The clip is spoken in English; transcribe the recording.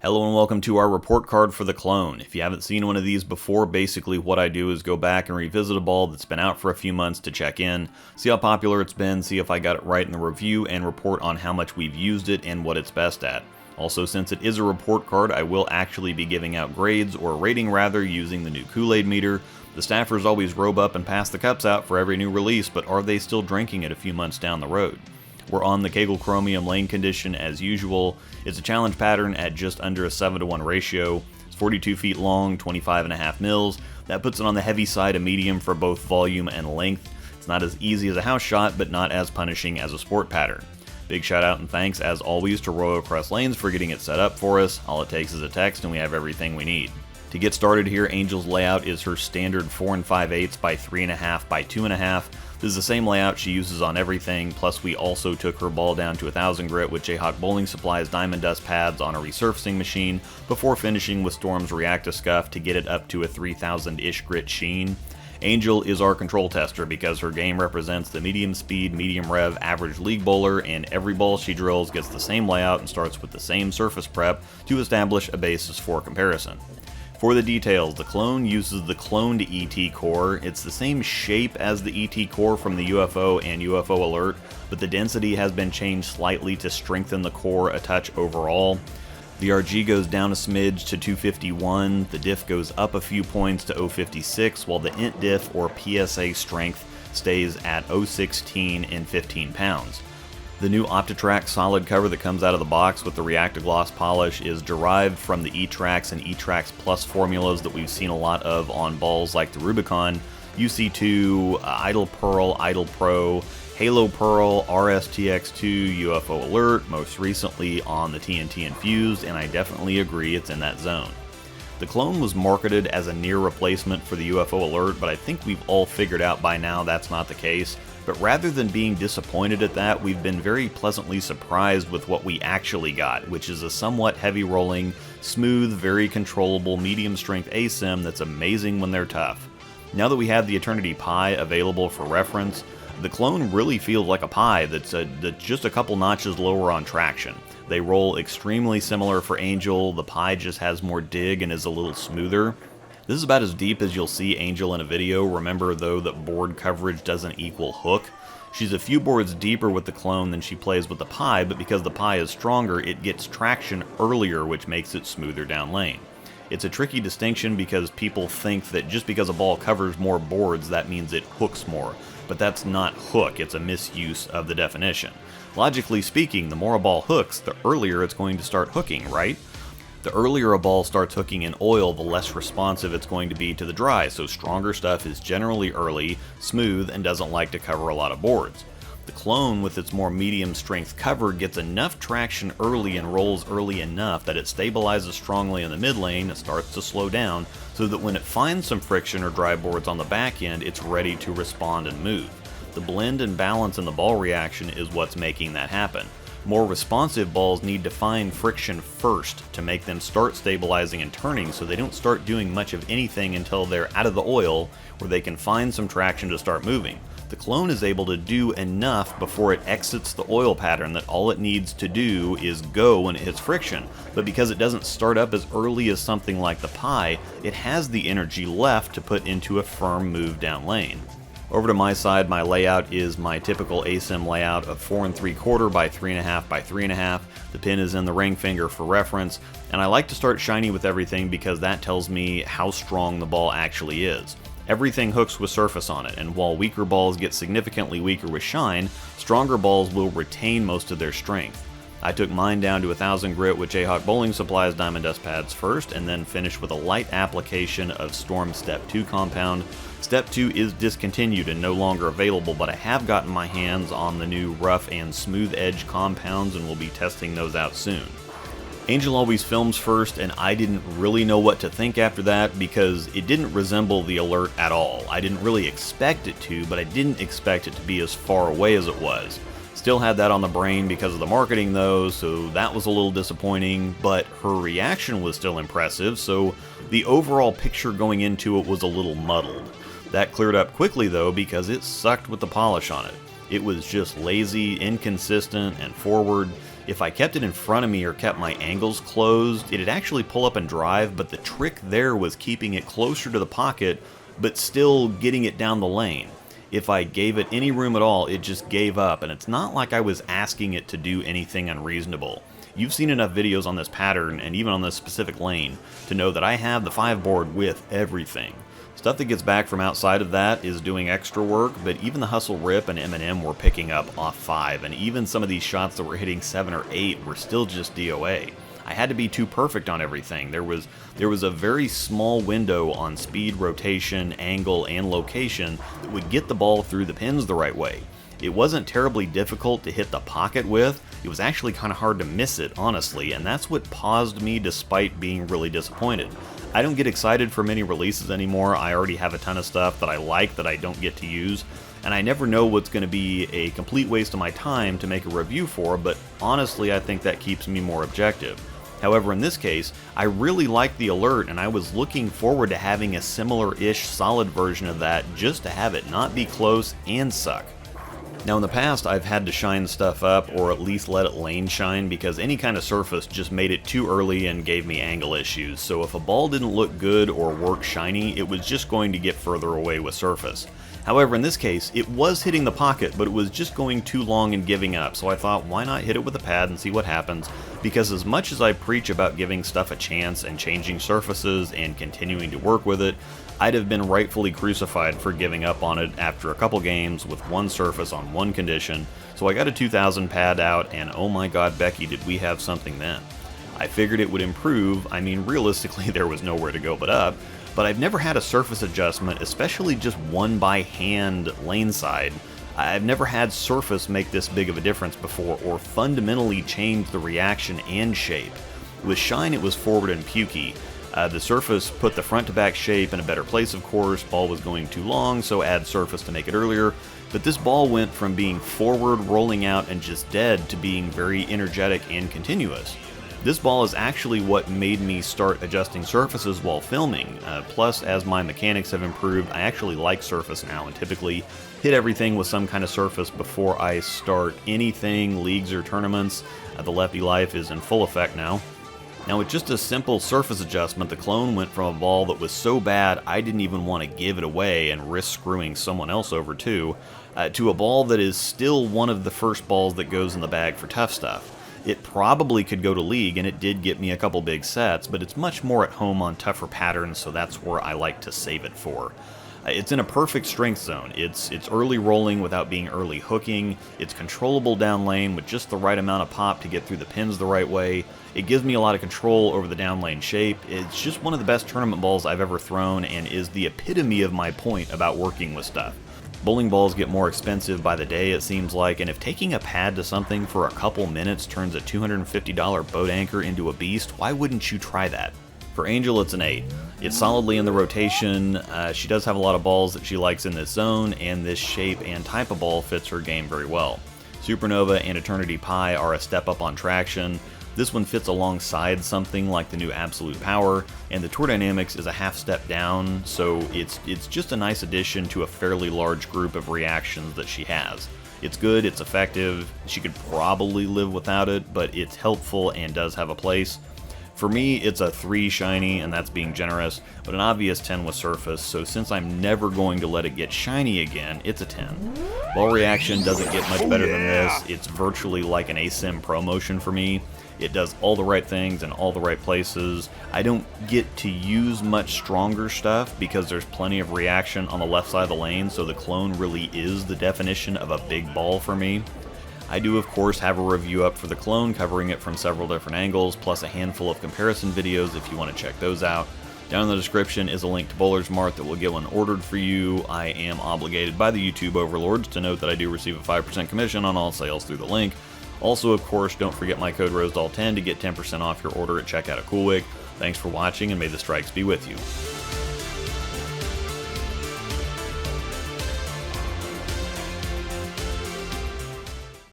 Hello and welcome to our report card for the Clone. If you haven't seen one of these before, basically what I do is go back and revisit a ball that's been out for a few months to check in, see how popular it's been, see if I got it right in the review, and report on how much we've used it and what it's best at. Also, since it is a report card, I will actually be giving out grades, or rating rather, using the new Kool-Aid meter. The staffers always robe up and pass the cups out for every new release, but are they still drinking it a few months down the road? We're on the Kegel Chromium lane condition as usual. It's a challenge pattern at just under a 7-to-1 ratio. It's 42 feet long, 25.5 mils. That puts it on the heavy side of medium for both volume and length. It's not as easy as a house shot, but not as punishing as a sport pattern. Big shout out and thanks as always to Roto Crest Lanes for getting it set up for us. All it takes is a text and we have everything we need. To get started here, Angel's layout is her standard 4 5/8 by 3.5 by 2.5. This is the same layout she uses on everything, plus we also took her ball down to 1000 grit with Jayhawk Bowling Supply's Diamond Dust pads on a resurfacing machine, before finishing with Storm's React-A-Scuff to get it up to a 3000-ish grit sheen. Angel is our control tester because her game represents the medium speed, medium rev average league bowler, and every ball she drills gets the same layout and starts with the same surface prep to establish a basis for comparison. For the details, the Clone uses the cloned ET core. It's the same shape as the ET core from the UFO and UFO Alert, but the density has been changed slightly to strengthen the core a touch overall. The RG goes down a smidge to 251, the diff goes up a few points to 056, while the int diff or PSA strength stays at 016 and 15 pounds. The new OptiTrack solid cover that comes out of the box with the React-A-Gloss polish is derived from the E-Trax and E-Trax Plus formulas that we've seen a lot of on balls like the Rubicon, UC2, Idle Pearl, Idle Pro, Halo Pearl, RSTX2, UFO Alert, most recently on the TNT Infused, and I definitely agree it's in that zone. The Clone was marketed as a near replacement for the UFO Alert, but I think we've all figured out by now that's not the case. But rather than being disappointed at that, we've been very pleasantly surprised with what we actually got, which is a somewhat heavy rolling, smooth, very controllable, medium strength ASIM that's amazing when they're tough. Now that we have the Eternity Pi available for reference, the Clone really feels like a Pi that's just a couple notches lower on traction. They roll extremely similar for Angel, the Pi just has more dig and is a little smoother. This is about as deep as you'll see Angel in a video. Remember though that board coverage doesn't equal hook. She's a few boards deeper with the Clone than she plays with the Pi, but because the Pi is stronger, it gets traction earlier, which makes it smoother down lane. It's a tricky distinction because people think that just because a ball covers more boards, that means it hooks more. But that's not hook, it's a misuse of the definition. Logically speaking, the more a ball hooks, the earlier it's going to start hooking, right? The earlier a ball starts hooking in oil, the less responsive it's going to be to the dry, so stronger stuff is generally early, smooth, and doesn't like to cover a lot of boards. The Clone, with its more medium strength cover, gets enough traction early and rolls early enough that it stabilizes strongly in the mid lane and starts to slow down, so that when it finds some friction or dry boards on the back end, it's ready to respond and move. The blend and balance in the ball reaction is what's making that happen. More responsive balls need to find friction first to make them start stabilizing and turning, so they don't start doing much of anything until they're out of the oil, where they can find some traction to start moving. The Clone is able to do enough before it exits the oil pattern that all it needs to do is go when it hits friction, but because it doesn't start up as early as something like the Pi, it has the energy left to put into a firm move down lane. Over to my side, my layout is my typical ASIM layout of 4 3/4 by 3.5 by 3.5. The pin is in the ring finger for reference, and I like to start shiny with everything because that tells me how strong the ball actually is. Everything hooks with surface on it, and while weaker balls get significantly weaker with shine, stronger balls will retain most of their strength. I took mine down to 1000 grit with Jayhawk Bowling Supply's Diamond Dust pads first, and then finished with a light application of Storm Step 2 compound. Step 2 is discontinued and no longer available, but I have gotten my hands on the new rough and smooth edge compounds and will be testing those out soon. Angel always films first, and I didn't really know what to think after that because it didn't resemble the Alert at all. I didn't really expect it to, but I didn't expect it to be as far away as it was. Still had that on the brain because of the marketing though, so that was a little disappointing, but her reaction was still impressive, so the overall picture going into it was a little muddled. That cleared up quickly though because it sucked with the polish on it. It was just lazy, inconsistent, and forward. If I kept it in front of me or kept my angles closed, it'd actually pull up and drive, but the trick there was keeping it closer to the pocket, but still getting it down the lane. If I gave it any room at all, it just gave up, and it's not like I was asking it to do anything unreasonable. You've seen enough videos on this pattern, and even on this specific lane, to know that I have the 5 board with everything. Stuff that gets back from outside of that is doing extra work, but even the Hustle Rip and M&M were picking up off 5, and even some of these shots that were hitting 7 or 8 were still just DOA. I had to be too perfect on everything. There was a very small window on speed, rotation, angle, and location that would get the ball through the pins the right way. It wasn't terribly difficult to hit the pocket with, it was actually kind of hard to miss it, honestly, and that's what paused me despite being really disappointed. I don't get excited for many releases anymore. I already have a ton of stuff that I like that I don't get to use, and I never know what's going to be a complete waste of my time to make a review for, but honestly I think that keeps me more objective. However, in this case, I really liked the alert, and I was looking forward to having a similar-ish solid version of that just to have it not be close and suck. Now in the past, I've had to shine stuff up, or at least let it lane shine, because any kind of surface just made it too early and gave me angle issues, so if a ball didn't look good or work shiny, it was just going to get further away with surface. However, in this case, it was hitting the pocket, but it was just going too long and giving up, so I thought, why not hit it with a pad and see what happens, because as much as I preach about giving stuff a chance and changing surfaces and continuing to work with it, I'd have been rightfully crucified for giving up on it after a couple games with one surface on one condition, so I got a 2000 pad out, and oh my god, Becky, did we have something then. I figured it would improve. I mean, realistically there was nowhere to go but up, but I've never had a surface adjustment, especially just one by hand lane side. I've never had surface make this big of a difference before or fundamentally change the reaction and shape. With shine it was forward and pukey. The surface put the front to back shape in a better place, of course. Ball was going too long, so add surface to make it earlier. But this ball went from being forward, rolling out, and just dead to being very energetic and continuous. This ball is actually what made me start adjusting surfaces while filming. Plus, as my mechanics have improved, I actually like surface now and typically hit everything with some kind of surface before I start anything, leagues or tournaments. The lefty life is in full effect now. Now with just a simple surface adjustment, the clone went from a ball that was so bad I didn't even want to give it away and risk screwing someone else over too, to a ball that is still one of the first balls that goes in the bag for tough stuff. It probably could go to league, and it did get me a couple big sets, but it's much more at home on tougher patterns, so that's where I like to save it for. It's in a perfect strength zone. It's early rolling without being early hooking. It's controllable down lane with just the right amount of pop to get through the pins the right way. It gives me a lot of control over the down lane shape. It's just one of the best tournament balls I've ever thrown and is the epitome of my point about working with stuff. Bowling balls get more expensive by the day, it seems like, and if taking a pad to something for a couple minutes turns a $250 boat anchor into a beast, why wouldn't you try that? For Angel, it's an 8. It's solidly in the rotation. She does have a lot of balls that she likes in this zone, and this shape and type of ball fits her game very well. Supernova and Eternity Pi are a step up on traction. This one fits alongside something like the new Absolute Power, and the Tour Dynamics is a half step down, so it's just a nice addition to a fairly large group of reactions that she has. It's good, it's effective, she could probably live without it, but it's helpful and does have a place. For me, it's a 3 shiny, and that's being generous, but an obvious 10 with surface, so since I'm never going to let it get shiny again, it's a 10. Ball reaction doesn't get much better than this. It's virtually like an ASIM Pro Motion for me. It does all the right things in all the right places. I don't get to use much stronger stuff because there's plenty of reaction on the left side of the lane, so the clone really is the definition of a big ball for me. I do of course have a review up for the clone covering it from several different angles, plus a handful of comparison videos if you want to check those out. Down in the description is a link to Bowler's Mart that will get one ordered for you. I am obligated by the YouTube overlords to note that I do receive a 5% commission on all sales through the link. Also, of course, don't forget my code ROSEDALL10 to get 10% off your order at checkout at CoolWick. Thanks for watching, and may the strikes be with you.